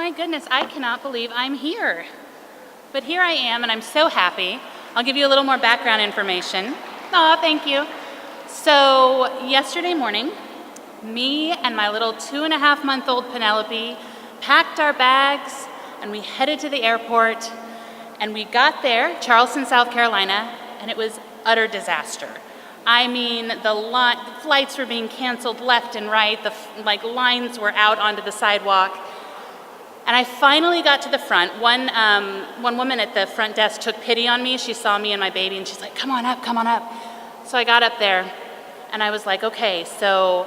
my goodness, I cannot believe I'm here. But here I am, and I'm so happy. I'll give you a little more background information. Aw, thank you. So yesterday morning, me and my little 2.5-month-old Penelope packed our bags, and we headed to the airport, and we got there, Charleston, South Carolina, and it was utter disaster. I mean, the flights were being canceled left and right. The lines were out onto the sidewalk. And I finally got to the front. One woman at the front desk took pity on me. She saw me and my baby, and she's like, come on up, come on up. So I got up there, and I was like, okay, so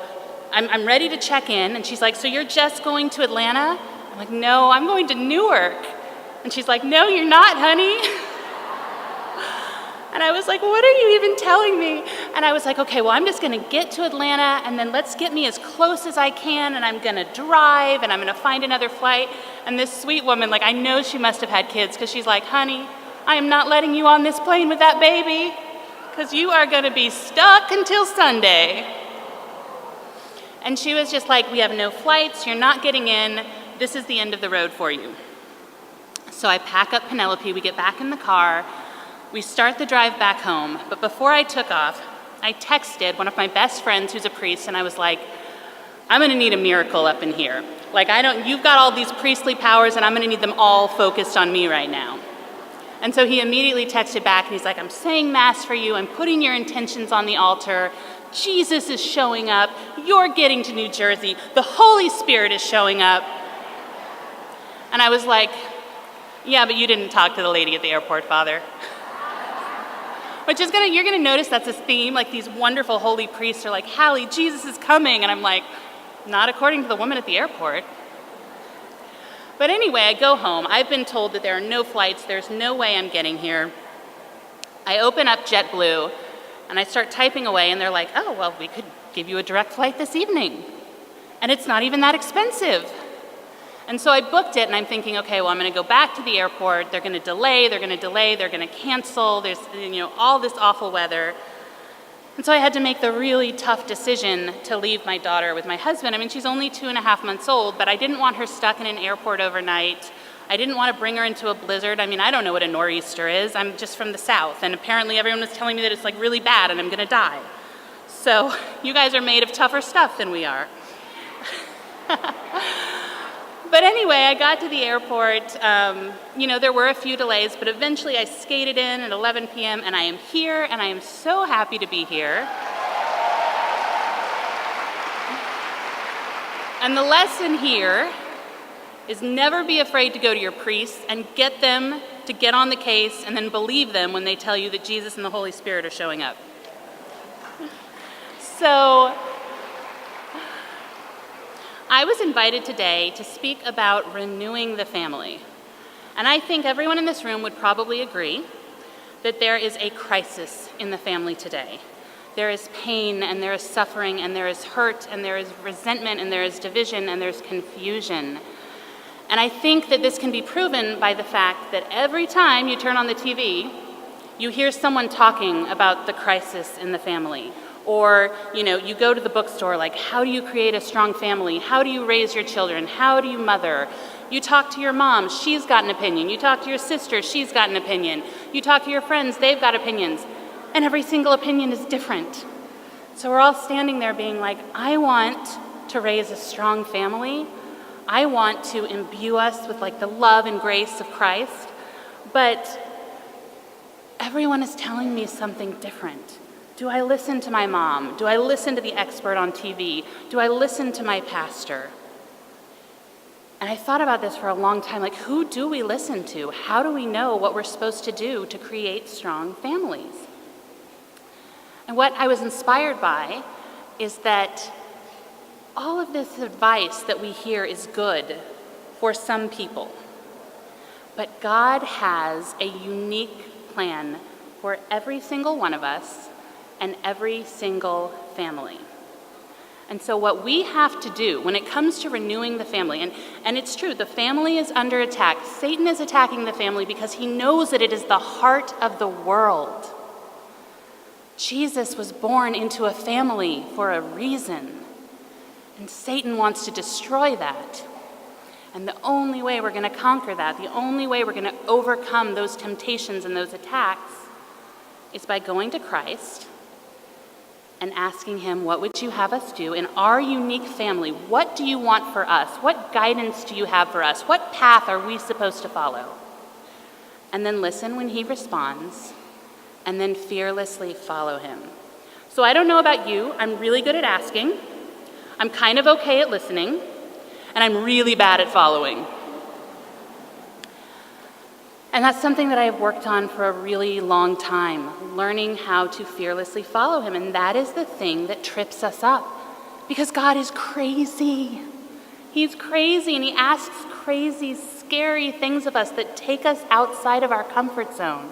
I'm ready to check in. And she's like, so you're just going to Atlanta? I'm like, no, I'm going to Newark. And she's like, no, you're not, honey. And I was like, what are you even telling me? And I was like, okay, well, I'm just going to get to Atlanta, and then let's get me as close as I can, and I'm going to drive, and I'm going to find another flight. And this sweet woman, I know she must have had kids, because she's like, honey, I am not letting you on this plane with that baby, because you are going to be stuck until Sunday. And she was just like, we have no flights, you're not getting in, this is the end of the road for you. So I pack up Penelope, we get back in the car, we start the drive back home, but before I took off, I texted one of my best friends who's a priest, and I was like, I'm gonna need a miracle up in here. You've got all these priestly powers, and I'm gonna need them all focused on me right now. And so he immediately texted back, and he's like, I'm saying mass for you, I'm putting your intentions on the altar, Jesus is showing up, you're getting to New Jersey, the Holy Spirit is showing up. And I was like, yeah, but you didn't talk to the lady at the airport, Father. Which is you're gonna notice that's a theme, these wonderful holy priests are like, Hallie, Jesus is coming, and I'm like, not according to the woman at the airport. But anyway, I go home. I've been told that there are no flights, there's no way I'm getting here. I open up JetBlue, and I start typing away, and they're like, oh, well, we could give you a direct flight this evening. And it's not even that expensive. And so I booked it, and I'm thinking, okay, well, I'm going to go back to the airport. They're going to delay, they're going to cancel. There's, all this awful weather. And so I had to make the really tough decision to leave my daughter with my husband. I mean, she's only 2.5 months old, but I didn't want her stuck in an airport overnight. I didn't want to bring her into a blizzard. I mean, I don't know what a nor'easter is. I'm just from the South, and apparently everyone was telling me that it's really bad and I'm going to die. So you guys are made of tougher stuff than we are. But anyway, I got to the airport. There were a few delays, but eventually I skated in at 11 p.m. and I am here, and I am so happy to be here. And the lesson here is never be afraid to go to your priests and get them to get on the case and then believe them when they tell you that Jesus and the Holy Spirit are showing up. So I was invited today to speak about renewing the family. And I think everyone in this room would probably agree that there is a crisis in the family today. There is pain, and there is suffering, and there is hurt, and there is resentment, and there is division, and there's confusion. And I think that this can be proven by the fact that every time you turn on the TV, you hear someone talking about the crisis in the family. Or, you go to the bookstore, how do you create a strong family? How do you raise your children? How do you mother? You talk to your mom, she's got an opinion. You talk to your sister, she's got an opinion. You talk to your friends, they've got opinions. And every single opinion is different. So we're all standing there being like, I want to raise a strong family. I want to imbue us with the love and grace of Christ. But everyone is telling me something different. Do I listen to my mom? Do I listen to the expert on TV? Do I listen to my pastor? And I thought about this for a long time, who do we listen to? How do we know what we're supposed to do to create strong families? And what I was inspired by is that all of this advice that we hear is good for some people. But God has a unique plan for every single one of us and every single family. And so what we have to do when it comes to renewing the family, and it's true, the family is under attack. Satan is attacking the family because he knows that it is the heart of the world. Jesus was born into a family for a reason, and Satan wants to destroy that. And the only way we're going to conquer that, the only way we're going to overcome those temptations and those attacks is by going to Christ and asking him, what would you have us do in our unique family? What do you want for us? What guidance do you have for us? What path are we supposed to follow? And then listen when he responds, and then fearlessly follow him. So I don't know about you, I'm really good at asking, I'm kind of okay at listening, and I'm really bad at following. And that's something that I have worked on for a really long time, learning how to fearlessly follow him. And that is the thing that trips us up, because God is crazy. He's crazy, and he asks crazy, scary things of us that take us outside of our comfort zone.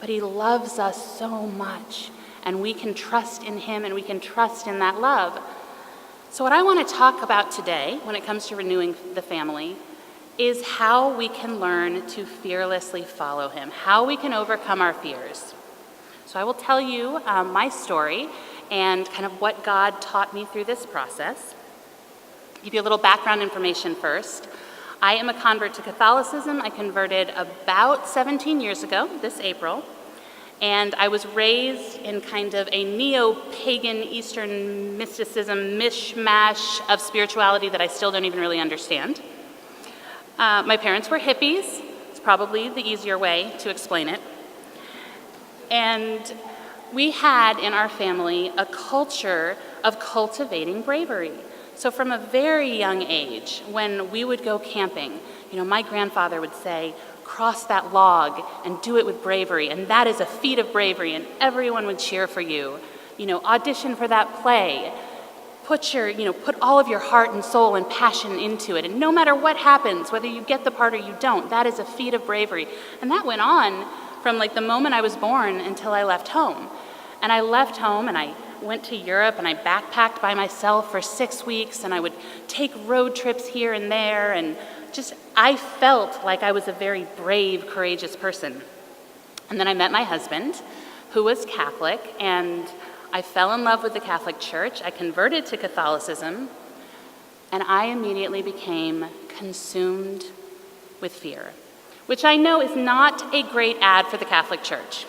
But he loves us so much, and we can trust in him, and we can trust in that love. So what I want to talk about today, when it comes to renewing the family, is how we can learn to fearlessly follow him, how we can overcome our fears. So I will tell you my story and kind of what God taught me through this process. Give you a little background information first. I am a convert to Catholicism. I converted about 17 years ago, this April, and I was raised in kind of a neo-pagan Eastern mysticism mishmash of spirituality that I still don't even really understand. My parents were hippies. It's probably the easier way to explain it. And we had in our family a culture of cultivating bravery. So from a very young age, when we would go camping, my grandfather would say, cross that log and do it with bravery, and that is a feat of bravery, and everyone would cheer for you. Audition for that play. Put all of your heart and soul and passion into it. And no matter what happens, whether you get the part or you don't, that is a feat of bravery. And that went on from the moment I was born until I left home. And I left home and I went to Europe and I backpacked by myself for 6 weeks, and I would take road trips here and there, and I felt like I was a very brave, courageous person. And then I met my husband, who was Catholic, and I fell in love with the Catholic Church. I converted to Catholicism, and I immediately became consumed with fear, which I know is not a great ad for the Catholic Church.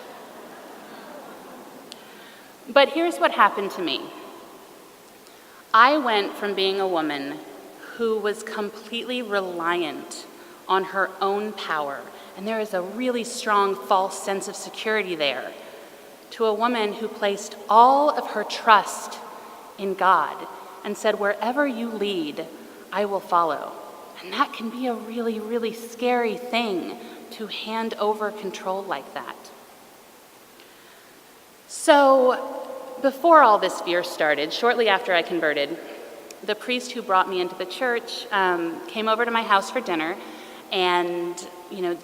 But here's what happened to me. I went from being a woman who was completely reliant on her own power, and there is a really strong false sense of security there, to a woman who placed all of her trust in God and said, wherever you lead, I will follow. And that can be a really, really scary thing, to hand over control like that. So before all this fear started, shortly after I converted, the priest who brought me into the church came over to my house for dinner, and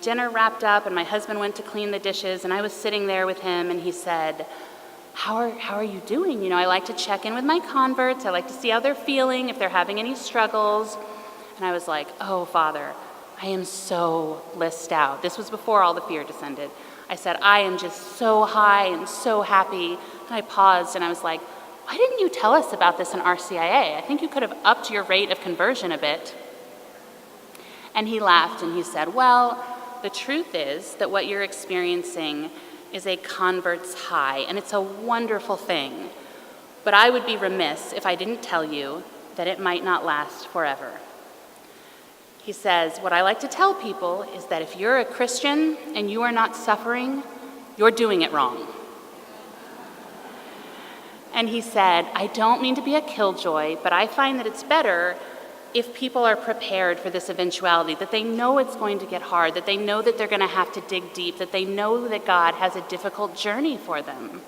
dinner wrapped up and my husband went to clean the dishes, and I was sitting there with him, and he said, how are you doing? I like to check in with my converts. I like to see how they're feeling, if they're having any struggles. And I was like, oh, Father, I am so blissed out. This was before all the fear descended. I said, I am just so high and so happy. And I paused and I was like, why didn't you tell us about this in RCIA? I think you could have upped your rate of conversion a bit. And he laughed and he said, well, the truth is that what you're experiencing is a convert's high, and it's a wonderful thing. But I would be remiss if I didn't tell you that it might not last forever. He says, what I like to tell people is that if you're a Christian and you are not suffering, you're doing it wrong. And he said, I don't mean to be a killjoy, but I find that it's better if people are prepared for this eventuality, that they know it's going to get hard, that they know that they're going to have to dig deep, that they know that God has a difficult journey for them.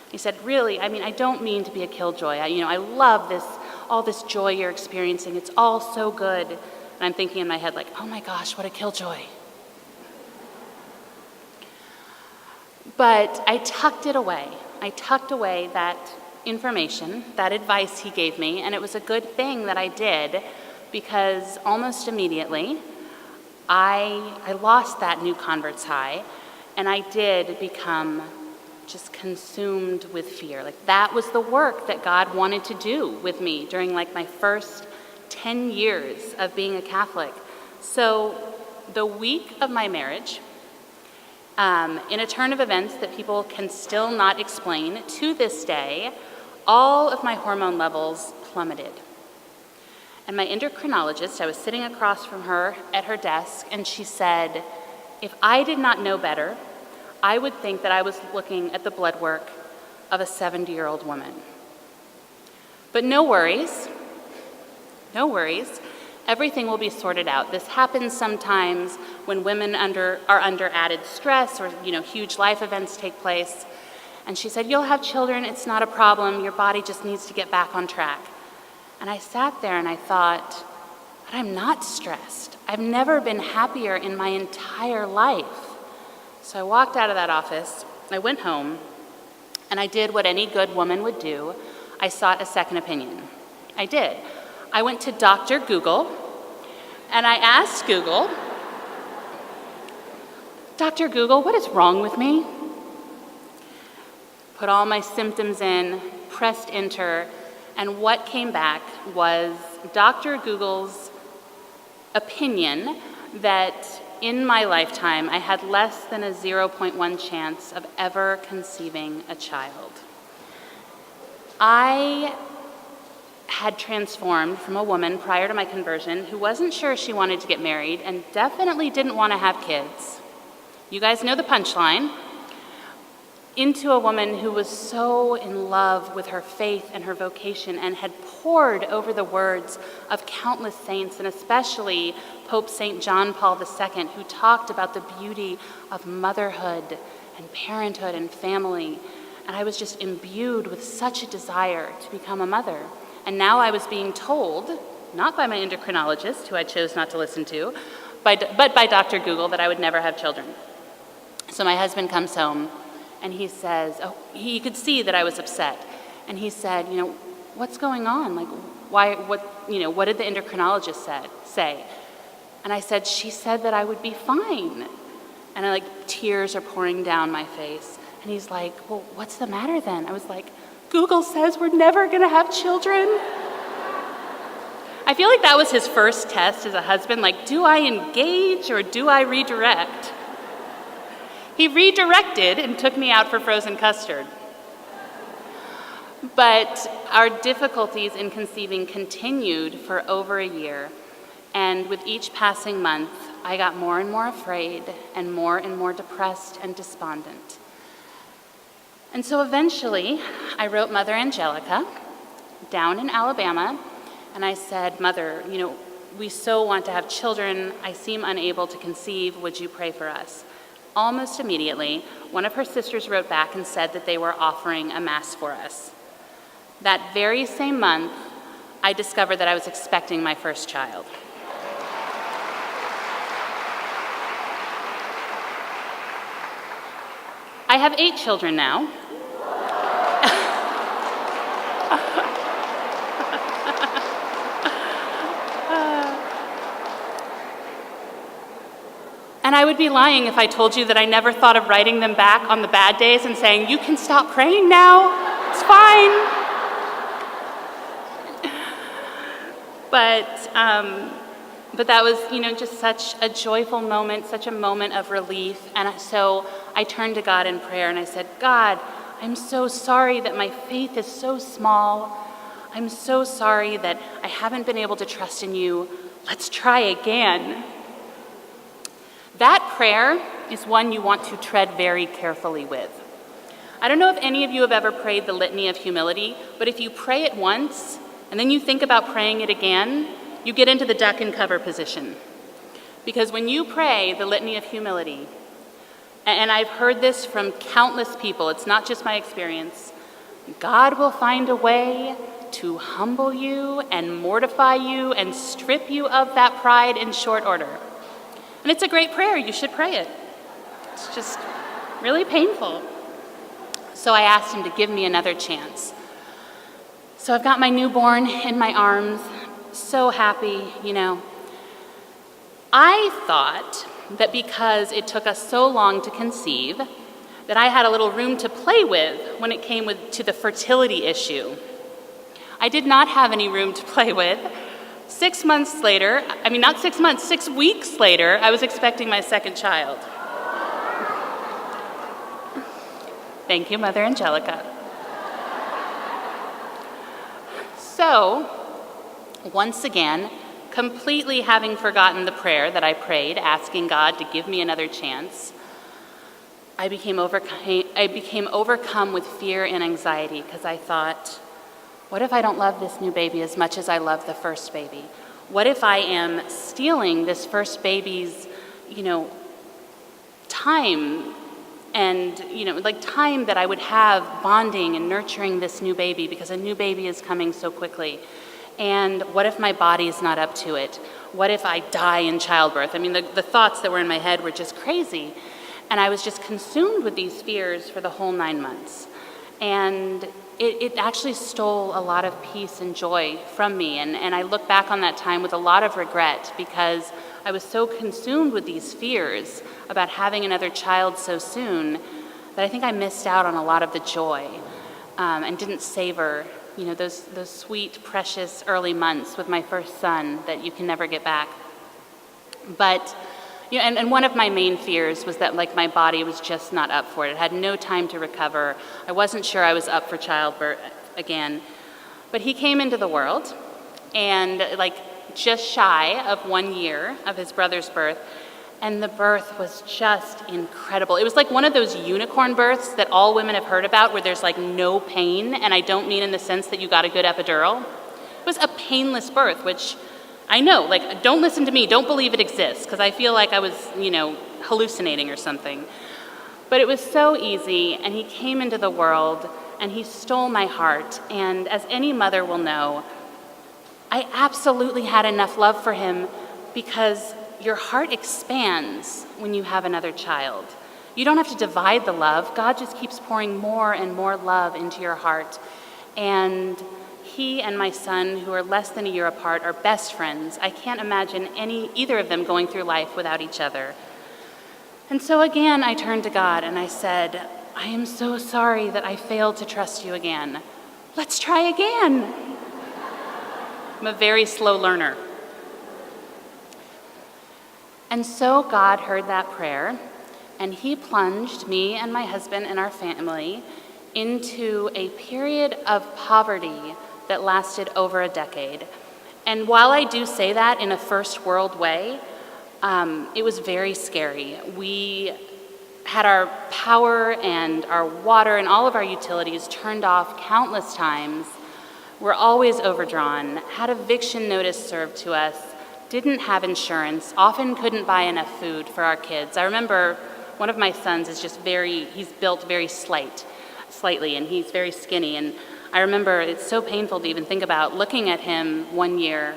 He said, really, I don't mean to be a killjoy. I love this, all this joy you're experiencing. It's all so good. And I'm thinking in my head, oh my gosh, what a killjoy. But I tucked it away. I tucked away that information, that advice he gave me, and it was a good thing that I did, because almost immediately I lost that new convert's high, and I did become just consumed with fear. That was the work that God wanted to do with me during my first 10 years of being a Catholic. So the week of my marriage, in a turn of events that people can still not explain to this day, all of my hormone levels plummeted. And my endocrinologist, I was sitting across from her at her desk, and she said, if I did not know better, I would think that I was looking at the blood work of a 70-year-old woman. But no worries. Everything will be sorted out. This happens sometimes when women are under added stress or, huge life events take place. And she said, you'll have children, it's not a problem, your body just needs to get back on track. And I sat there and I thought, but I'm not stressed. I've never been happier in my entire life. So I walked out of that office, I went home, and I did what any good woman would do. I sought a second opinion. I did. I went to Dr. Google, and I asked Google, Dr. Google, what is wrong with me? Put all my symptoms in, pressed enter, and what came back was Dr. Google's opinion that in my lifetime I had less than a 0.1 chance of ever conceiving a child. I had transformed from a woman prior to my conversion who wasn't sure she wanted to get married and definitely didn't want to have kids. You guys know the punchline. Into a woman who was so in love with her faith and her vocation and had pored over the words of countless saints, and especially Pope St. John Paul II, who talked about the beauty of motherhood and parenthood and family. And I was just imbued with such a desire to become a mother. And now I was being told, not by my endocrinologist, who I chose not to listen to, but by Dr. Google, that I would never have children. So my husband comes home, and he says, he could see that I was upset. And he said, what's going on? Like, what did the endocrinologist say? And I said, she said that I would be fine. And tears are pouring down my face. And he's like, well, what's the matter then? I was like, Google says we're never going to have children. I feel like that was his first test as a husband. Like, do I engage or do I redirect? He redirected and took me out for frozen custard. But our difficulties in conceiving continued for over a year. And with each passing month, I got more and more afraid and more depressed and despondent. And so eventually, I wrote Mother Angelica down in Alabama, and I said, Mother, we so want to have children. I seem unable to conceive. Would you pray for us? Almost immediately, one of her sisters wrote back and said that they were offering a mass for us. That very same month, I discovered that I was expecting my first child. I have 8 children now. And I would be lying if I told you that I never thought of writing them back on the bad days and saying, you can stop praying now, it's fine. But that was, just such a joyful moment, such a moment of relief. And so I turned to God in prayer and I said, God, I'm so sorry that my faith is so small. I'm so sorry that I haven't been able to trust in you. Let's try again. That prayer is one you want to tread very carefully with. I don't know if any of you have ever prayed the Litany of Humility, but if you pray it once and then you think about praying it again, you get into the duck and cover position. Because when you pray the Litany of Humility, and I've heard this from countless people, it's not just my experience, God will find a way to humble you and mortify you and strip you of that pride in short order. And it's a great prayer, you should pray it. It's just really painful. So I asked him to give me another chance. So I've got my newborn in my arms, so happy, I thought that because it took us so long to conceive, that I had a little room to play with when it came to the fertility issue. I did not have any room to play with. 6 months later, not 6 months, 6 weeks later, I was expecting my second child. Thank you, Mother Angelica. So, once again, completely having forgotten the prayer that I prayed, asking God to give me another chance, I became overcome with fear and anxiety because I thought, what if I don't love this new baby as much as I love the first baby? What if I am stealing this first baby's, time and, time that I would have bonding and nurturing this new baby because a new baby is coming so quickly? And what if my body is not up to it? What if I die in childbirth? The thoughts that were in my head were just crazy. And I was just consumed with these fears for the whole 9 months. And it actually stole a lot of peace and joy from me. And I look back on that time with a lot of regret because I was so consumed with these fears about having another child so soon that I think I missed out on a lot of the joy and didn't savor, those sweet, precious early months with my first son that you can never get back. But, and one of my main fears was that my body was just not up for it. It had no time to recover. I wasn't sure I was up for childbirth again. But he came into the world and just shy of 1 year of his brother's birth, and the birth was just incredible. It was like one of those unicorn births that all women have heard about where there's no pain, and I don't mean in the sense that you got a good epidural. It was a painless birth, which I know, don't listen to me, don't believe it exists, because I feel like I was, hallucinating or something. But it was so easy, and he came into the world, and he stole my heart, and as any mother will know, I absolutely had enough love for him because your heart expands when you have another child. You don't have to divide the love. God just keeps pouring more and more love into your heart. And he and my son, who are less than a year apart, are best friends. I can't imagine either of them going through life without each other. And so again, I turned to God and I said, I am so sorry that I failed to trust you again. Let's try again. I'm a very slow learner. And so God heard that prayer, and he plunged me and my husband and our family into a period of poverty that lasted over a decade. And while I do say that in a first world way, it was very scary. We had our power and our water and all of our utilities turned off countless times. We're always overdrawn, had eviction notice served to us, didn't have insurance, often couldn't buy enough food for our kids. I remember one of my sons is he's built very slightly, and he's very skinny. And I remember it's so painful to even think about looking at him 1 year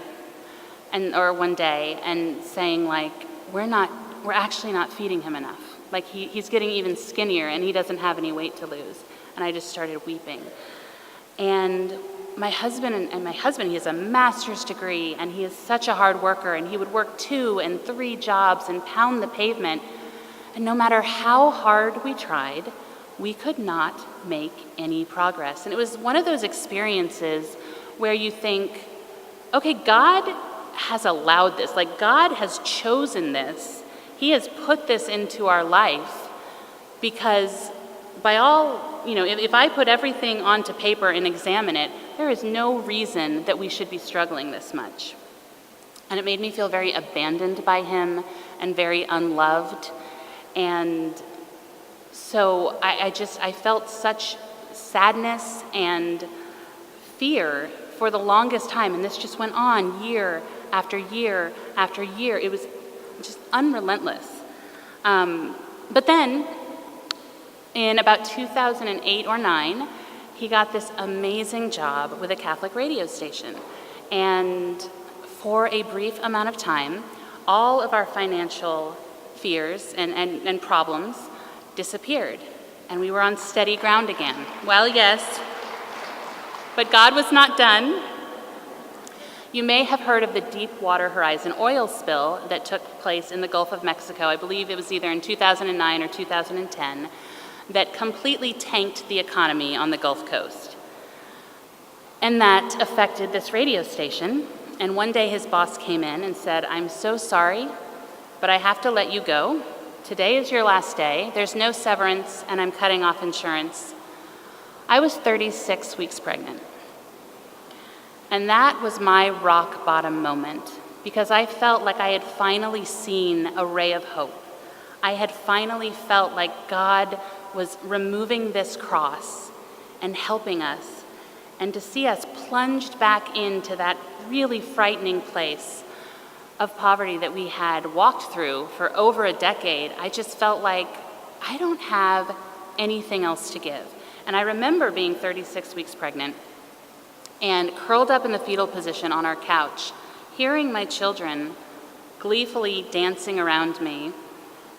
or one day and saying we're actually not feeding him enough. He's getting even skinnier and he doesn't have any weight to lose. And I just started weeping. And my husband, he has a master's degree, and he is such a hard worker, and he would work 2 and 3 jobs and pound the pavement. And no matter how hard we tried, we could not make any progress. And it was one of those experiences where you think, okay, God has allowed this. God has chosen this. He has put this into our life because by all, if I put everything onto paper and examine it, there is no reason that we should be struggling this much. And it made me feel very abandoned by him and very unloved. And so I felt such sadness and fear for the longest time. And this just went on year after year after year. It was just unrelentless. But then, in about 2008 or 9, he got this amazing job with a Catholic radio station. And for a brief amount of time, all of our financial fears and problems disappeared. And we were on steady ground again. Well, yes, but God was not done. You may have heard of the Deepwater Horizon oil spill that took place in the Gulf of Mexico. I believe it was either in 2009 or 2010. That completely tanked the economy on the Gulf Coast. And that affected this radio station. And one day his boss came in and said, "I'm so sorry, but I have to let you go. Today is your last day. There's no severance, and I'm cutting off insurance." I was 36 weeks pregnant. And that was my rock bottom moment, because I felt like I had finally seen a ray of hope. I had finally felt like God was removing this cross and helping us, and to see us plunged back into that really frightening place of poverty that we had walked through for over a decade. I just felt like I don't have anything else to give. And I remember being 36 weeks pregnant and curled up in the fetal position on our couch, hearing my children gleefully dancing around me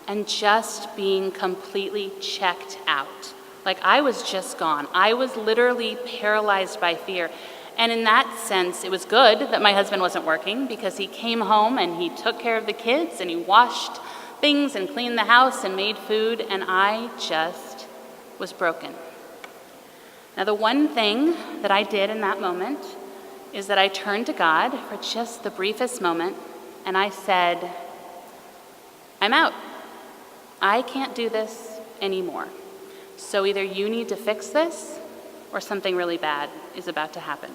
and just being completely checked out. Like I was just gone. I was literally paralyzed by fear. And in that sense, it was good that my husband wasn't working, because he came home and he took care of the kids and he washed things and cleaned the house and made food, and I just was broken. Now, the one thing that I did in that moment is that I turned to God for just the briefest moment, and I said, "I'm out. I can't do this anymore. So either you need to fix this, or something really bad is about to happen."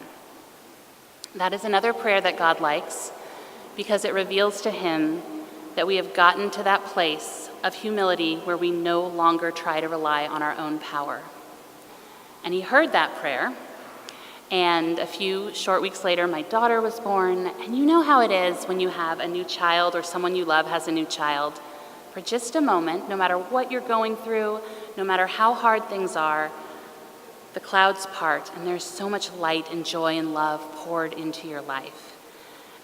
That is another prayer that God likes, because it reveals to him that we have gotten to that place of humility where we no longer try to rely on our own power. And he heard that prayer, and a few short weeks later, my daughter was born. And you know how it is when you have a new child, or someone you love has a new child. For just a moment, no matter what you're going through, no matter how hard things are, the clouds part, and there's so much light and joy and love poured into your life.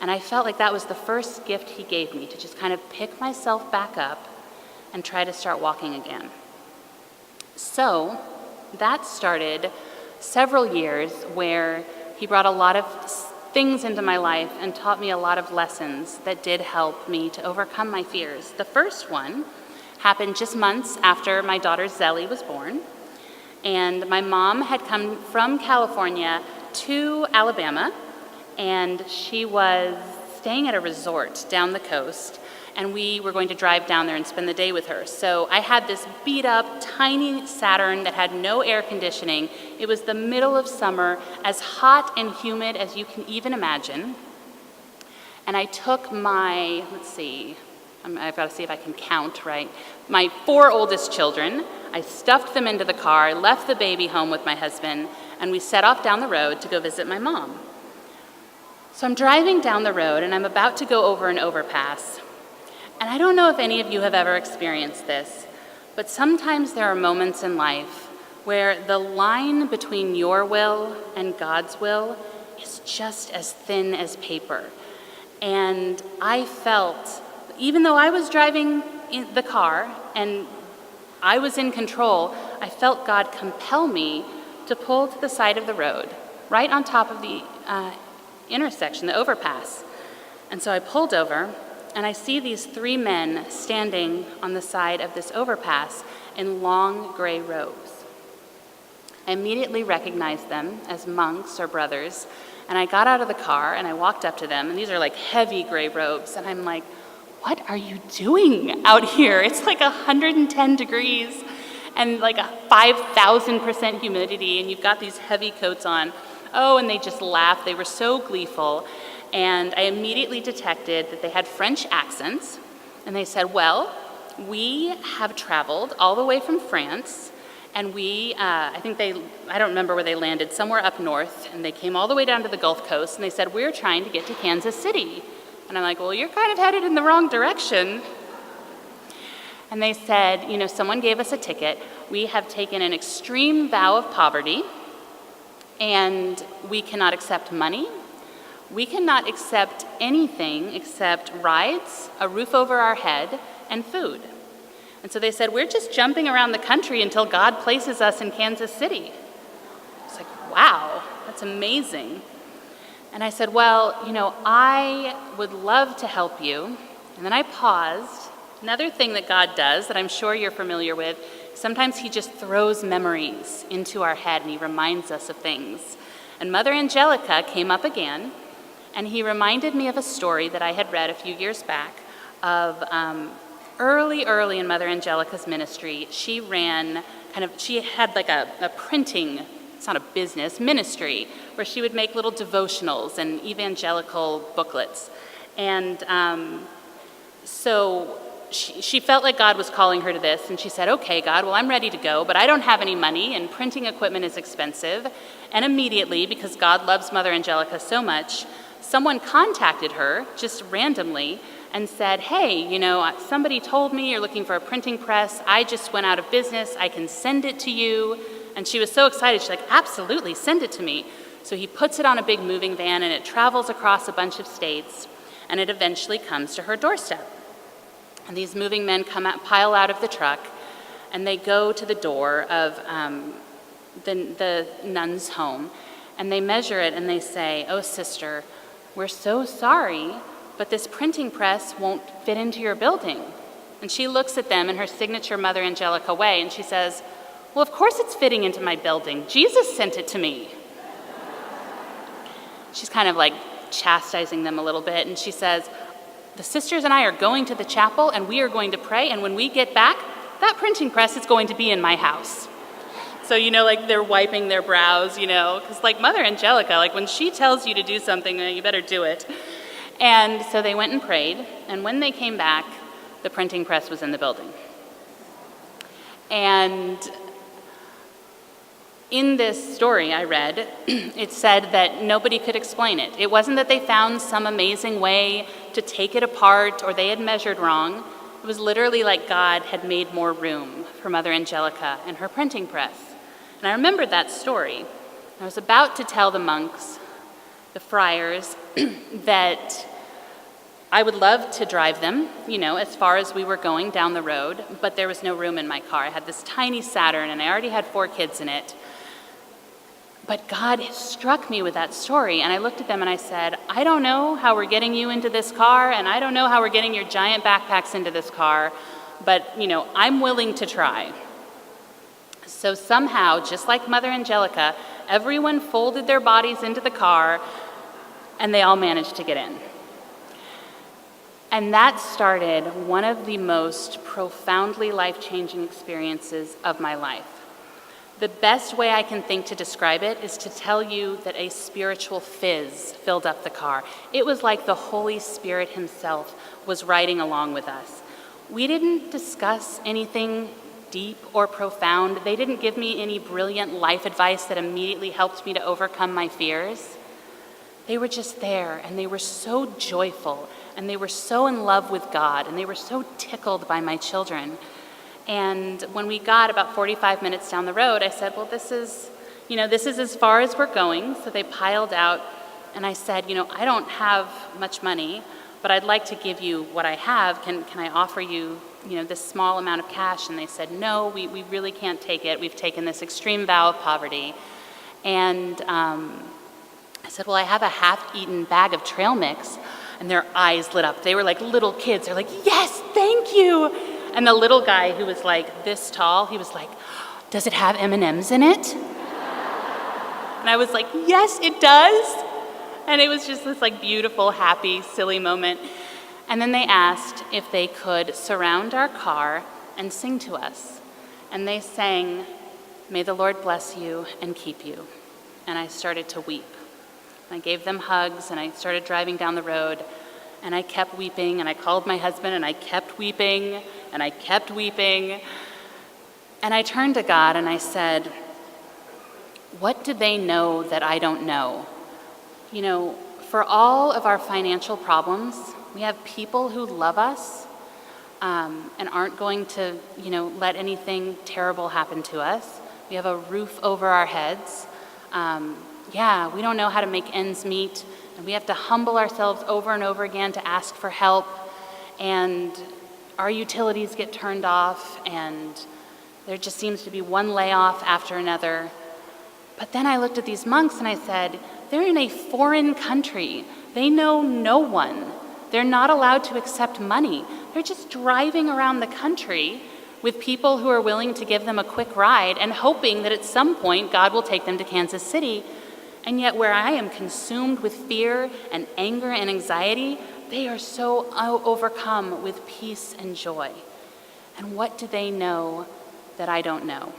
And I felt like that was the first gift he gave me, to just kind of pick myself back up and try to start walking again. So that started several years where he brought a lot of things into my life and taught me a lot of lessons that did help me to overcome my fears. The first one happened just months after my daughter Zelly was born. And my mom had come from California to Alabama, and she was staying at a resort down the coast, and we were going to drive down there and spend the day with her. So I had this beat up, tiny Saturn that had no air conditioning. It was the middle of summer, as hot and humid as you can even imagine. And I took my, I've got to see if I can count right, my 4 oldest children. I stuffed them into the car, left the baby home with my husband, and we set off down the road to go visit my mom. So I'm driving down the road, and I'm about to go over an overpass. And I don't know if any of you have ever experienced this, but sometimes there are moments in life where the line between your will and God's will is just as thin as paper. And I felt, even though I was driving in the car and I was in control, I felt God compel me to pull to the side of the road, right on top of the intersection, the overpass. And so I pulled over, and I see these 3 men standing on the side of this overpass in long gray robes. I immediately recognized them as monks or brothers, and I got out of the car and I walked up to them, and these are like heavy gray robes, and I'm like, "What are you doing out here? It's like 110 degrees and like a 5,000% humidity, and you've got these heavy coats on." Oh, and they just laughed. They were so gleeful. And I immediately detected that they had French accents. And they said, "Well, we have traveled all the way from France, and I don't remember where they landed, somewhere up north, and they came all the way down to the Gulf Coast, and they said, we're trying to get to Kansas City." And I'm like, "Well, you're kind of headed in the wrong direction." And they said, "Someone gave us a ticket. We have taken an extreme vow of poverty, and we cannot accept money. We cannot accept anything except rides, a roof over our head, and food." And so they said, "We're just jumping around the country until God places us in Kansas City." It's like, wow, that's amazing. And I said, "Well, I would love to help you." And then I paused. Another thing that God does that I'm sure you're familiar with, sometimes he just throws memories into our head and he reminds us of things. And Mother Angelica came up again, And he reminded me of a story that I had read a few years back of early in Mother Angelica's ministry. She had like a printing, it's not a business, ministry, where she would make little devotionals and evangelical booklets. And so she felt like God was calling her to this, and she said, okay, God, well, I'm ready to go, but I don't have any money, and printing equipment is expensive. And immediately, because God loves Mother Angelica so much, someone contacted her just randomly and said, hey, somebody told me you're looking for a printing press. I just went out of business. I can send it to you. And she was so excited. She's like, absolutely, send it to me. So he puts it on a big moving van, and it travels across a bunch of states, and it eventually comes to her doorstep. And these moving men pile out of the truck, and they go to the door of the nun's home, and they measure it, and they say, oh, sister, we're so sorry, but this printing press won't fit into your building. And she looks at them in her signature Mother Angelica way, and she says, well, of course it's fitting into my building. Jesus sent it to me. She's kind of like chastising them a little bit, and she says, the sisters and I are going to the chapel, and we are going to pray, and when we get back, that printing press is going to be in my house. So, like they're wiping their brows, because like Mother Angelica, like when she tells you to do something, you better do it. And so they went and prayed, and when they came back, the printing press was in the building. And in this story I read, it said that nobody could explain it. It wasn't that they found some amazing way to take it apart or they had measured wrong. It was literally like God had made more room for Mother Angelica and her printing press. And I remembered that story. I was about to tell the monks, the friars, that I would love to drive them, as far as we were going down the road, but there was no room in my car. I had this tiny Saturn, and I already had 4 kids in it. But God struck me with that story, and I looked at them and I said, I don't know how we're getting you into this car, and I don't know how we're getting your giant backpacks into this car, but, I'm willing to try. So somehow, just like Mother Angelica, everyone folded their bodies into the car, and they all managed to get in. And that started one of the most profoundly life-changing experiences of my life. The best way I can think to describe it is to tell you that a spiritual fizz filled up the car. It was like the Holy Spirit himself was riding along with us. We didn't discuss anything deep or profound. They didn't give me any brilliant life advice that immediately helped me to overcome my fears. They were just there, and they were so joyful, and they were so in love with God, and they were so tickled by my children. And when we got about 45 minutes down the road, I said, well, this is as far as we're going. So they piled out, and I said, I don't have much money, but I'd like to give you what I have. Can I offer you, this small amount of cash? And they said, no, we really can't take it. We've taken this extreme vow of poverty. And I said, well, I have a half-eaten bag of trail mix. And their eyes lit up. They were like little kids. They're like, yes, thank you. And the little guy who was like this tall, he was like, does it have M&Ms in it? And I was like, yes, it does. And it was just this like beautiful, happy, silly moment. And then they asked if they could surround our car and sing to us. And they sang, may the Lord bless you and keep you. And I started to weep. I gave them hugs, and I started driving down the road, and I kept weeping, and I called my husband, and I kept weeping, and I kept weeping. And I turned to God, and I said, what do they know that I don't know? For all of our financial problems, we have people who love us and aren't going to, let anything terrible happen to us. We have a roof over our heads. We don't know how to make ends meet, and we have to humble ourselves over and over again to ask for help, and our utilities get turned off, and there just seems to be one layoff after another. But then I looked at these monks and I said, they're in a foreign country. They know no one. They're not allowed to accept money. They're just driving around the country with people who are willing to give them a quick ride and hoping that at some point God will take them to Kansas City. And yet where I am consumed with fear and anger and anxiety, they are so overcome with peace and joy. And what do they know that I don't know?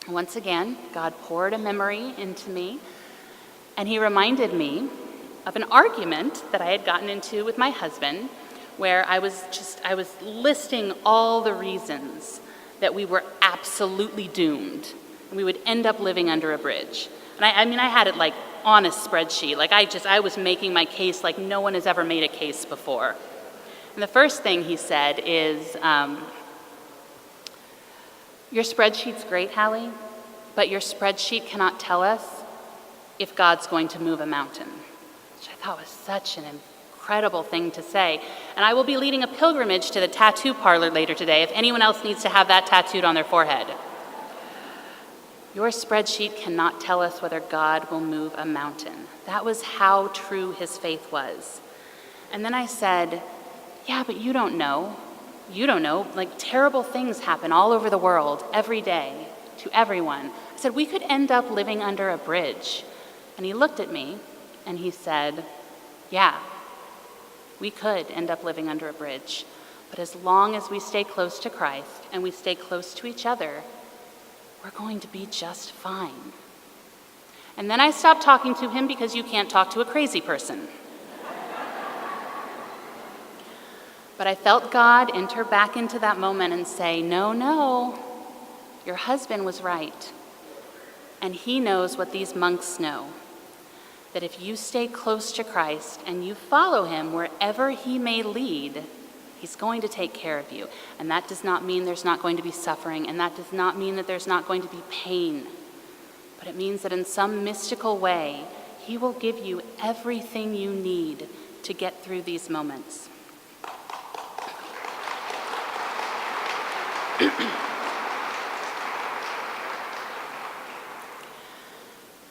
Once again, God poured a memory into me, and he reminded me of an argument that I had gotten into with my husband, where I was listing all the reasons that we were absolutely doomed, and we would end up living under a bridge. And I had it like on a spreadsheet. Like I was making my case like no one has ever made a case before. And the first thing he said is, your spreadsheet's great, Hallie, but your spreadsheet cannot tell us if God's going to move a mountain, which I thought was such an incredible thing to say. And I will be leading a pilgrimage to the tattoo parlor later today if anyone else needs to have that tattooed on their forehead. Your spreadsheet cannot tell us whether God will move a mountain. That was how true his faith was. And then I said, yeah, but you don't know. You don't know. Like, terrible things happen all over the world every day to everyone. I said, we could end up living under a bridge. And he looked at me and he said, yeah, we could end up living under a bridge. But as long as we stay close to Christ and we stay close to each other, we're going to be just fine. And then I stopped talking to him because you can't talk to a crazy person. But I felt God enter back into that moment and say, no, your husband was right. And he knows what these monks know, that if you stay close to Christ and you follow him wherever he may lead, he's going to take care of you. And that does not mean there's not going to be suffering, and that does not mean that there's not going to be pain. But it means that in some mystical way, he will give you everything you need to get through these moments.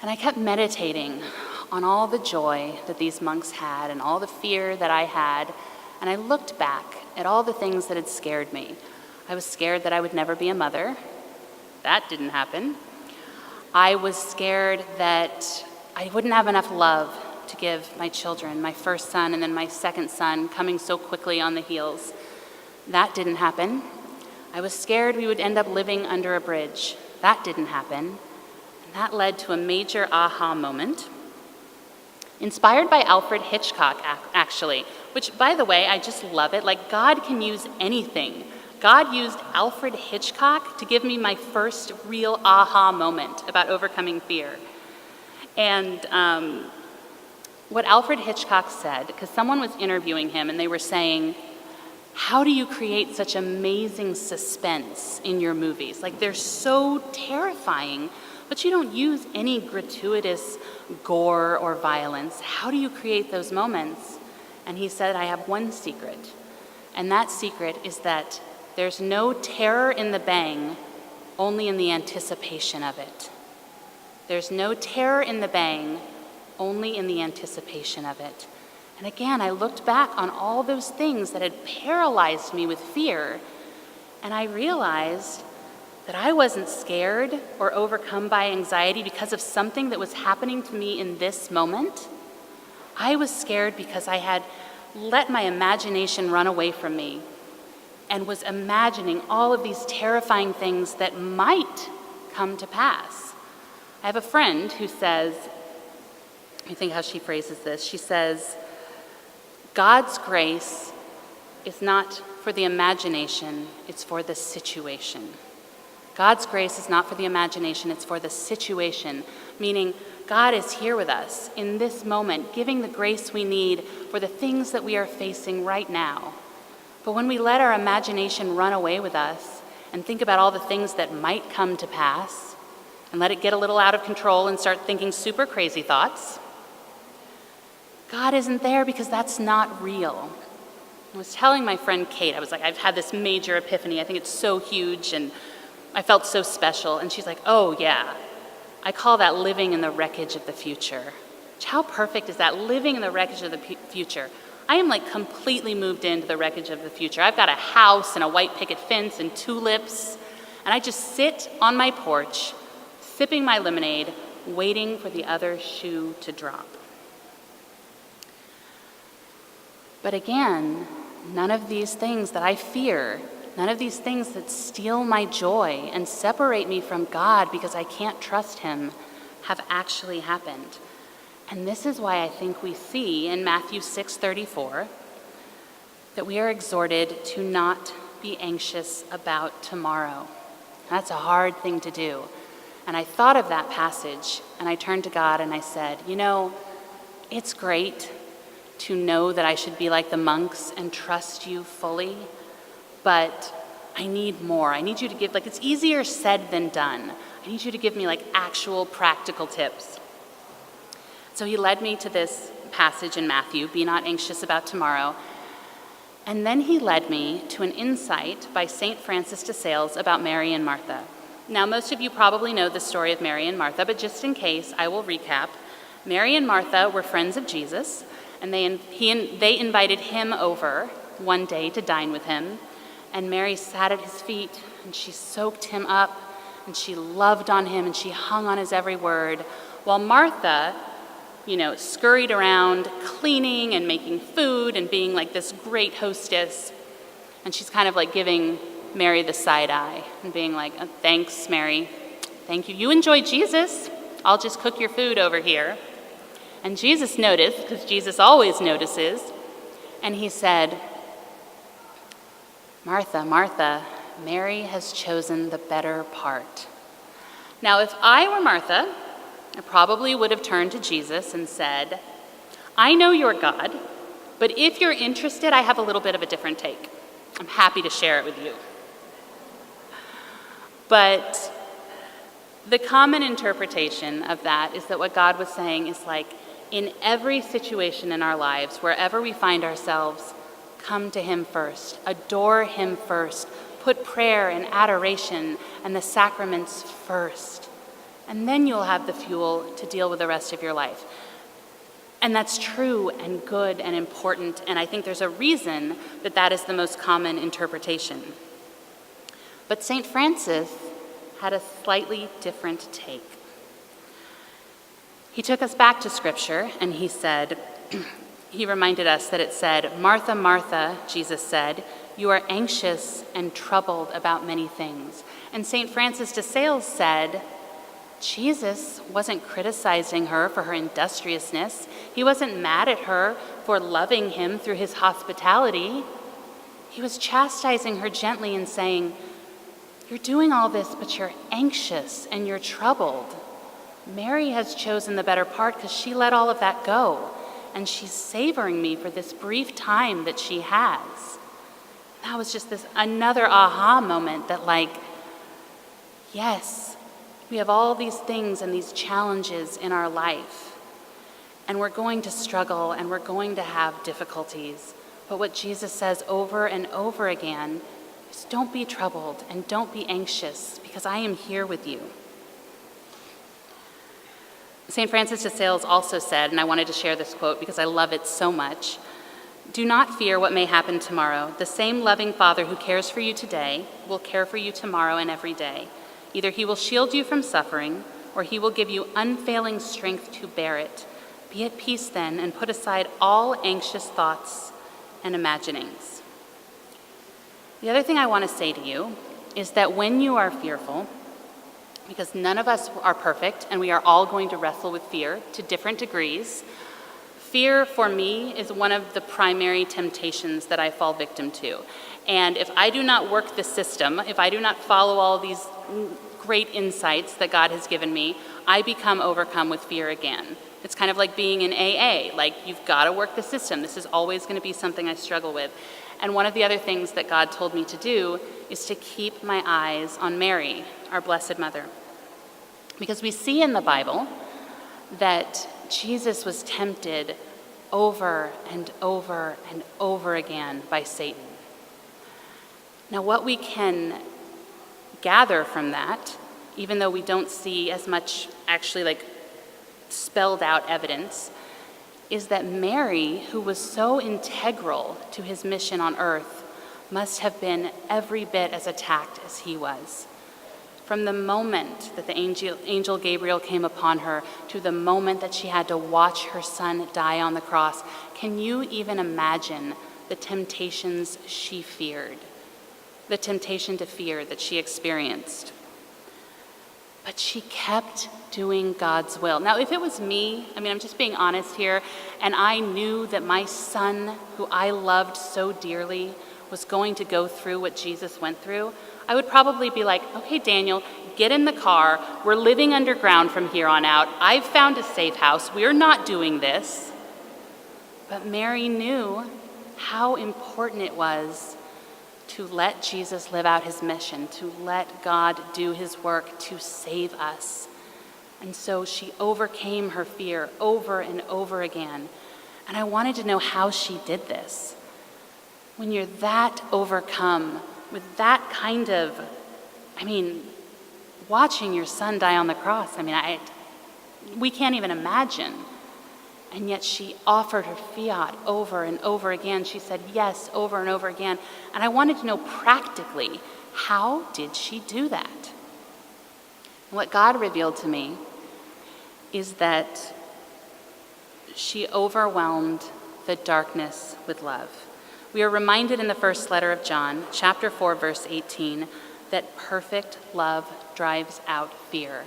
And I kept meditating on all the joy that these monks had and all the fear that I had. And I looked back at all the things that had scared me. I was scared that I would never be a mother. That didn't happen. I was scared that I wouldn't have enough love to give my children, my first son and then my second son coming so quickly on the heels. That didn't happen. I was scared we would end up living under a bridge. That didn't happen. And that led to a major aha moment, inspired by Alfred Hitchcock, actually, which, by the way, I just love it. Like, God can use anything. God used Alfred Hitchcock to give me my first real aha moment about overcoming fear. And what Alfred Hitchcock said, because someone was interviewing him and they were saying, how do you create such amazing suspense in your movies? Like, they're so terrifying, but you don't use any gratuitous gore or violence. How do you create those moments? And he said, I have one secret. And that secret is that there's no terror in the bang, only in the anticipation of it. There's no terror in the bang, only in the anticipation of it. And again, I looked back on all those things that had paralyzed me with fear, and I realized that I wasn't scared or overcome by anxiety because of something that was happening to me in this moment. I was scared because I had let my imagination run away from me and was imagining all of these terrifying things that might come to pass. I have a friend who says, I think how she phrases this, she says, God's grace is not for the imagination, it's for the situation. God's grace is not for the imagination, it's for the situation, meaning God is here with us in this moment, giving the grace we need for the things that we are facing right now. But when we let our imagination run away with us and think about all the things that might come to pass, and let it get a little out of control and start thinking super crazy thoughts, God isn't there because that's not real. I was telling my friend Kate, I was like, I've had this major epiphany. I think it's so huge and I felt so special. And she's like, oh yeah, I call that living in the wreckage of the future. How perfect is that, living in the wreckage of the future? I am like completely moved into the wreckage of the future. I've got a house and a white picket fence and tulips. And I just sit on my porch, sipping my lemonade, waiting for the other shoe to drop. But again, none of these things that I fear, none of these things that steal my joy and separate me from God because I can't trust him, have actually happened. And this is why I think we see in Matthew 6:34 that we are exhorted to not be anxious about tomorrow. That's a hard thing to do. And I thought of that passage, and I turned to God and I said, it's great to know that I should be like the monks and trust you fully, but I need more. I need you to give, it's easier said than done. I need you to give me actual practical tips. So he led me to this passage in Matthew, be not anxious about tomorrow. And then he led me to an insight by St. Francis de Sales about Mary and Martha. Now, most of you probably know the story of Mary and Martha, but just in case, I will recap. Mary and Martha were friends of Jesus, and they invited him over one day to dine with him. And Mary sat at his feet, and she soaked him up, and she loved on him, and she hung on his every word, while Martha, scurried around cleaning and making food and being this great hostess. And she's kind of giving Mary the side eye and being oh, thanks, Mary. Thank you. You enjoy Jesus. I'll just cook your food over here. And Jesus noticed, because Jesus always notices, and he said, Martha, Martha, Mary has chosen the better part. Now, if I were Martha, I probably would have turned to Jesus and said, I know you're God, but if you're interested, I have a little bit of a different take. I'm happy to share it with you. But the common interpretation of that is that what God was saying is in every situation in our lives, wherever we find ourselves, come to him first, adore him first, put prayer and adoration and the sacraments first. And then you'll have the fuel to deal with the rest of your life. And that's true and good and important, and I think there's a reason that that is the most common interpretation. But St. Francis had a slightly different take. He took us back to Scripture, and he reminded us that it said, Martha, Martha, Jesus said, you are anxious and troubled about many things. And St. Francis de Sales said, Jesus wasn't criticizing her for her industriousness. He wasn't mad at her for loving him through his hospitality. He was chastising her gently and saying, you're doing all this, but you're anxious and you're troubled. Mary has chosen the better part because she let all of that go, and she's savoring me for this brief time that she has. That was just another aha moment that yes, we have all these things and these challenges in our life, and we're going to struggle and we're going to have difficulties. But what Jesus says over and over again is don't be troubled and don't be anxious because I am here with you. St. Francis de Sales also said, and I wanted to share this quote because I love it so much, do not fear what may happen tomorrow. The same loving Father who cares for you today will care for you tomorrow and every day. Either he will shield you from suffering, or he will give you unfailing strength to bear it. Be at peace then, and put aside all anxious thoughts and imaginings. The other thing I want to say to you is that when you are fearful, because none of us are perfect, and we are all going to wrestle with fear to different degrees, fear for me is one of the primary temptations that I fall victim to. And if I do not work the system, if I do not follow all these great insights that God has given me, I become overcome with fear again. It's kind of like being in AA, you've got to work the system. This is always going to be something I struggle with. And one of the other things that God told me to do is to keep my eyes on Mary, our Blessed Mother. Because we see in the Bible that Jesus was tempted over and over and over again by Satan. Now, what we can gather from that, even though we don't see as much actually spelled out evidence, is that Mary, who was so integral to his mission on earth, must have been every bit as attacked as he was. From the moment that the angel Gabriel came upon her to the moment that she had to watch her son die on the cross, can you even imagine the temptations she feared, the temptation to fear that she experienced? But she kept doing God's will. Now, if it was me, I'm just being honest here, and I knew that my son, who I loved so dearly, was going to go through what Jesus went through, I would probably be like, okay, Daniel, get in the car. We're living underground from here on out. I've found a safe house. We're not doing this. But Mary knew how important it was to let Jesus live out his mission, to let God do his work to save us. And so she overcame her fear over and over again. And I wanted to know how she did this. When you're that overcome with that kind of, watching your son die on the cross, we can't even imagine. And yet she offered her fiat over and over again. She said yes over and over again. And I wanted to know practically, how did she do that? And what God revealed to me is that she overwhelmed the darkness with love. We are reminded in the first letter of John, chapter 4, verse 18, that perfect love drives out fear.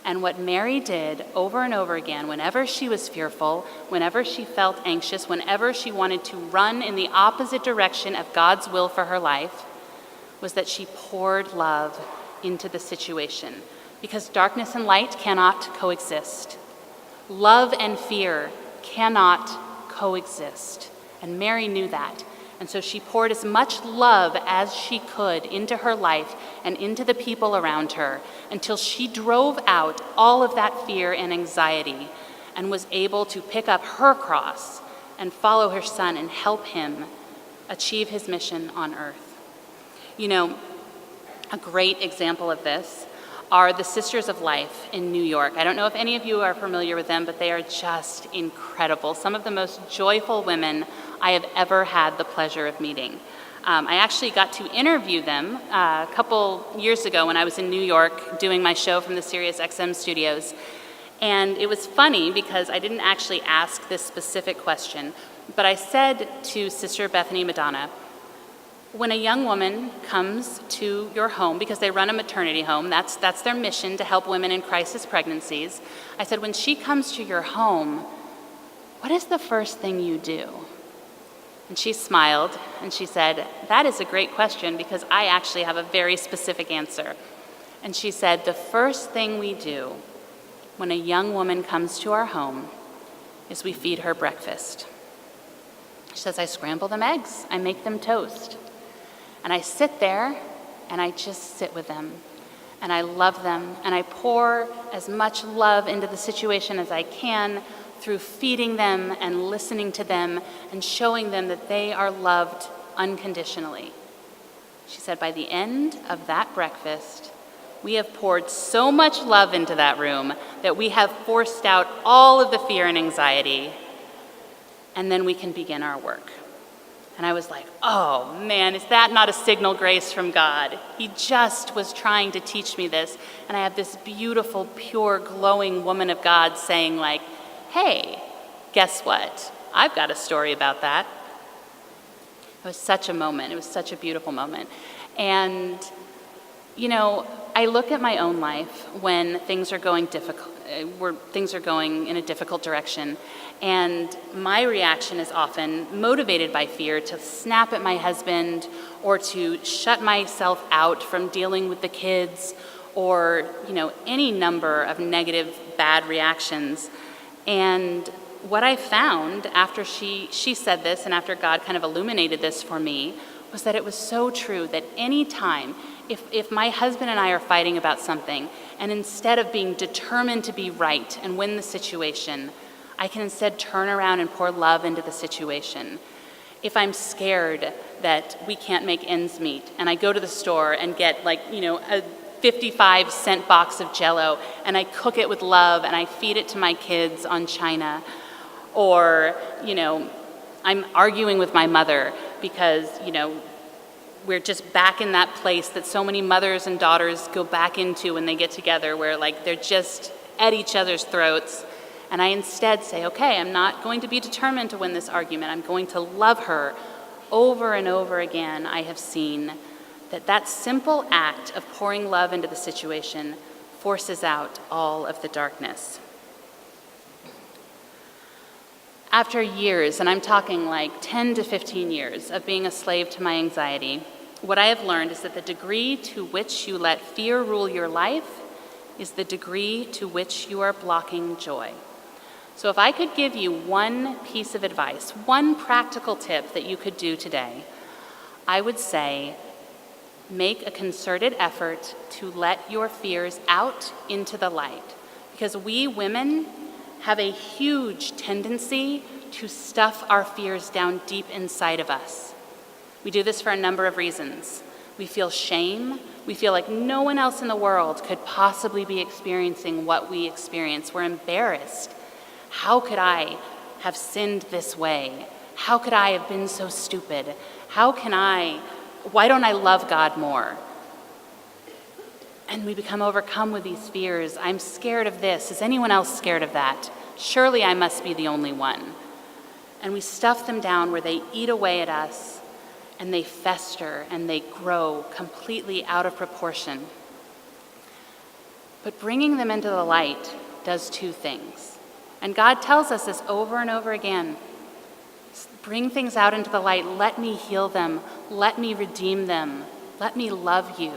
And what Mary did over and over again, whenever she was fearful, whenever she felt anxious, whenever she wanted to run in the opposite direction of God's will for her life, was that she poured love into the situation. Because darkness and light cannot coexist. Love and fear cannot coexist. And Mary knew that. And so she poured as much love as she could into her life and into the people around her until she drove out all of that fear and anxiety and was able to pick up her cross and follow her son and help him achieve his mission on earth. A great example of this are the Sisters of Life in New York. I don't know if any of you are familiar with them, but they are just incredible. Some of the most joyful women I have ever had the pleasure of meeting. I actually got to interview them a couple years ago when I was in New York doing my show from the Sirius XM studios. And it was funny because I didn't actually ask this specific question, but I said to Sister Bethany Madonna, when a young woman comes to your home, because they run a maternity home, that's their mission, to help women in crisis pregnancies. I said, when she comes to your home, what is the first thing you do? And she smiled and she said, that is a great question because I actually have a very specific answer. And she said, the first thing we do when a young woman comes to our home is we feed her breakfast. She says, I scramble them eggs, I make them toast. And I sit there and I just sit with them and I love them and I pour as much love into the situation as I can through feeding them and listening to them and showing them that they are loved unconditionally. She said, by the end of that breakfast, we have poured so much love into that room that we have forced out all of the fear and anxiety, and then we can begin our work. And I was like, oh man, is that not a signal grace from God? He just was trying to teach me this. And I have this beautiful, pure, glowing woman of God saying like, hey, guess what? I've got a story about that. It was such a moment. It was such a beautiful moment. And, I look at my own life when things are going in a difficult direction. And my reaction is often motivated by fear to snap at my husband or to shut myself out from dealing with the kids or, any number of negative, bad reactions. And what I found after she said this and after God kind of illuminated this for me was that it was so true that any time, if my husband and I are fighting about something, and instead of being determined to be right and win the situation, I can instead turn around and pour love into the situation. If I'm scared that we can't make ends meet, and I go to the store and get a 55-cent box of Jell-O, and I cook it with love, and I feed it to my kids on China, or, I'm arguing with my mother because, we're just back in that place that so many mothers and daughters go back into when they get together, where like they're just at each other's throats. And I instead say, okay, I'm not going to be determined to win this argument. I'm going to love her. Over and over again, I have seen that simple act of pouring love into the situation forces out all of the darkness. After years, and I'm talking like 10 to 15 years of being a slave to my anxiety, what I have learned is that the degree to which you let fear rule your life is the degree to which you are blocking joy. So if I could give you one piece of advice, one practical tip that you could do today, I would say make a concerted effort to let your fears out into the light. Because we women have a huge tendency to stuff our fears down deep inside of us. We do this for a number of reasons. We feel shame. We feel like no one else in the world could possibly be experiencing what we experience. We're embarrassed. How could I have sinned this way? How could I have been so stupid? Why don't I love God more? And we become overcome with these fears. I'm scared of this. Is anyone else scared of that? Surely I must be the only one. And we stuff them down where they eat away at us, and they fester and they grow completely out of proportion. But bringing them into the light does two things. And God tells us this over and over again. Bring things out into the light. Let me heal them. Let me redeem them. Let me love you.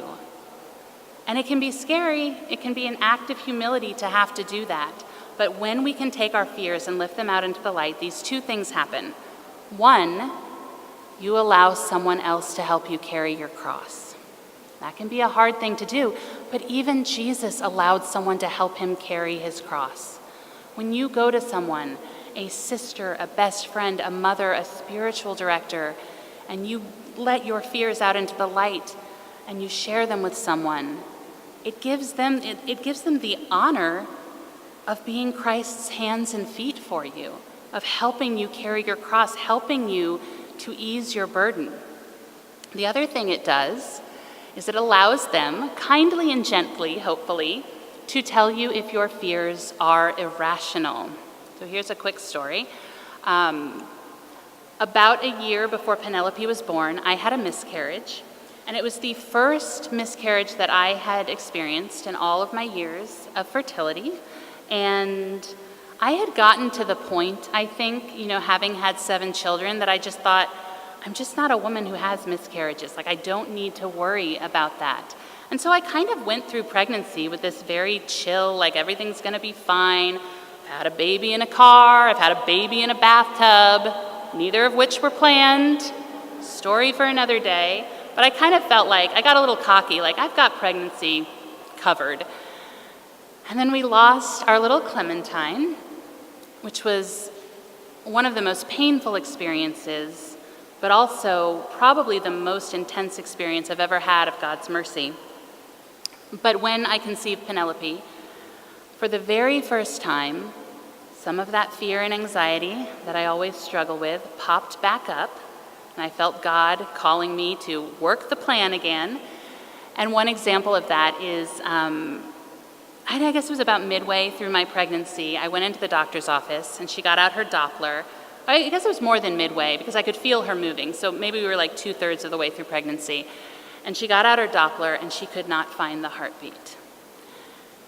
And it can be scary. It can be an act of humility to have to do that. But when we can take our fears and lift them out into the light, these two things happen. One, you allow someone else to help you carry your cross. That can be a hard thing to do, but even Jesus allowed someone to help him carry his cross. When you go to someone, a sister, a best friend, a mother, a spiritual director, and you let your fears out into the light and you share them with someone, it gives them the honor of being Christ's hands and feet for you, of helping you carry your cross, helping you to ease your burden. The other thing it does is it allows them, kindly and gently, hopefully, to tell you if your fears are irrational. So here's a quick story. About a year before Penelope was born, I had a miscarriage, and it was the first miscarriage that I had experienced in all of my years of fertility. And I had gotten to the point, I think, having had 7 children, that I just thought, I'm just not a woman who has miscarriages. Like, I don't need to worry about that. And so I kind of went through pregnancy with this very chill, like everything's gonna be fine. I've had a baby in a car, I've had a baby in a bathtub, neither of which were planned. Story for another day. But I kind of felt like, I got a little cocky, like I've got pregnancy covered. And then we lost our little Clementine, which was one of the most painful experiences, but also probably the most intense experience I've ever had of God's mercy. But when I conceived Penelope, for the very first time, some of that fear and anxiety that I always struggle with popped back up, and I felt God calling me to work the plan again. And one example of that is, I guess it was about midway through my pregnancy, I went into the doctor's office and she got out her Doppler. I guess it was more than midway because I could feel her moving, so maybe we were like 2/3 of the way through pregnancy. And she got out her Doppler and she could not find the heartbeat.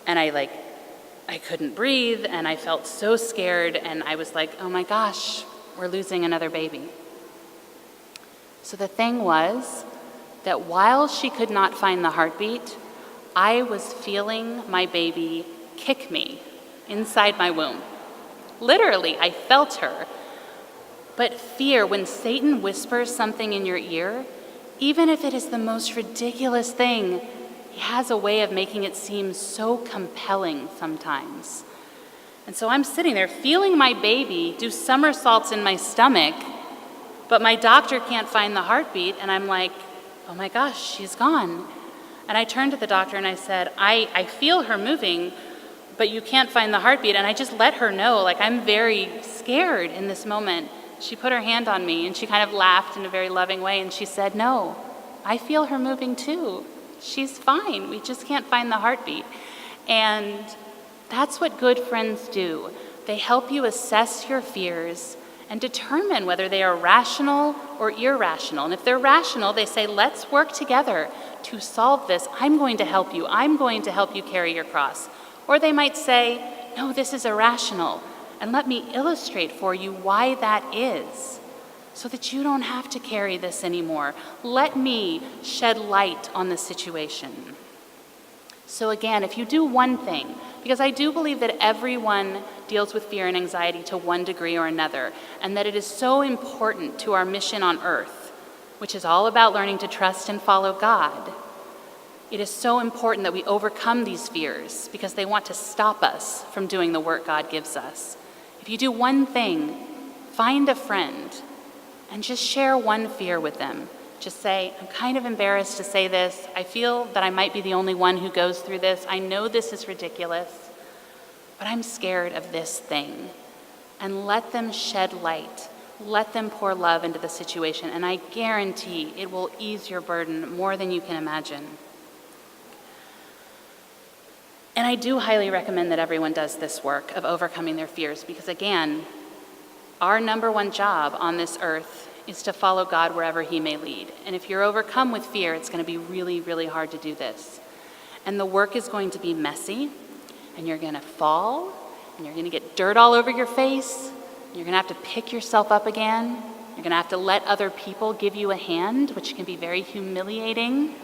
And I couldn't breathe and I felt so scared and I was like, oh my gosh, we're losing another baby. So the thing was that while she could not find the heartbeat, I was feeling my baby kick me inside my womb. Literally, I felt her. But fear, when Satan whispers something in your ear, even if it is the most ridiculous thing, he has a way of making it seem so compelling sometimes. And so I'm sitting there feeling my baby do somersaults in my stomach, but my doctor can't find the heartbeat, and I'm like, oh my gosh, she's gone. And I turned to the doctor and I said, I feel her moving, but you can't find the heartbeat. And I just let her know, like, I'm very scared in this moment. She put her hand on me and she kind of laughed in a very loving way and she said, no, I feel her moving too. She's fine. We just can't find the heartbeat. And that's what good friends do. They help you assess your fears and determine whether they are rational or irrational. And if they're rational, they say, let's work together to solve this. I'm going to help you. I'm going to help you carry your cross. Or they might say, no, this is irrational, and let me illustrate for you why that is, so that you don't have to carry this anymore. Let me shed light on the situation. So again, if you do one thing, because I do believe that everyone deals with fear and anxiety to one degree or another, and that it is so important to our mission on earth, which is all about learning to trust and follow God. It is so important that we overcome these fears because they want to stop us from doing the work God gives us. If you do one thing, find a friend and just share one fear with them. Just say, I'm kind of embarrassed to say this. I feel that I might be the only one who goes through this. I know this is ridiculous, but I'm scared of this thing. And let them shed light. Let them pour love into the situation, and I guarantee it will ease your burden more than you can imagine. And I do highly recommend that everyone does this work of overcoming their fears, because again, our number one job on this earth is to follow God wherever he may lead. And if you're overcome with fear, it's going to be really, really hard to do this. And the work is going to be messy, and you're going to fall, and you're going to get dirt all over your face. You're going to have to pick yourself up again. You're going to have to let other people give you a hand, which can be very humiliating.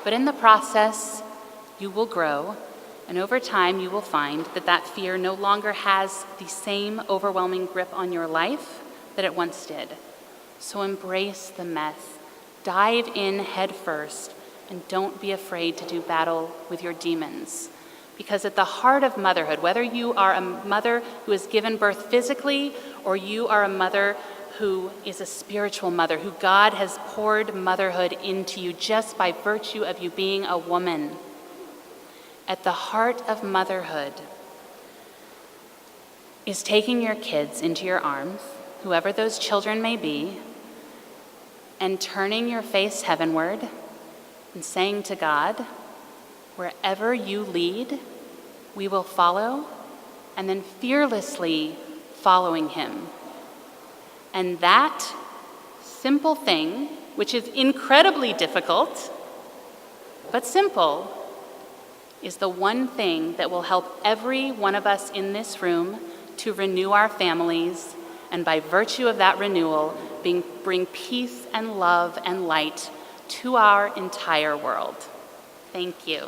But in the process, you will grow, and over time you will find that that fear no longer has the same overwhelming grip on your life that it once did. So embrace the mess. Dive in head first, and don't be afraid to do battle with your demons. Because at the heart of motherhood, whether you are a mother who has given birth physically, or you are a mother who is a spiritual mother, who God has poured motherhood into you just by virtue of you being a woman, at the heart of motherhood is taking your kids into your arms, whoever those children may be, and turning your face heavenward and saying to God, wherever you lead, we will follow, and then fearlessly following him. And that simple thing, which is incredibly difficult, but simple, is the one thing that will help every one of us in this room to renew our families, and by virtue of that renewal, bring peace and love and light to our entire world. Thank you.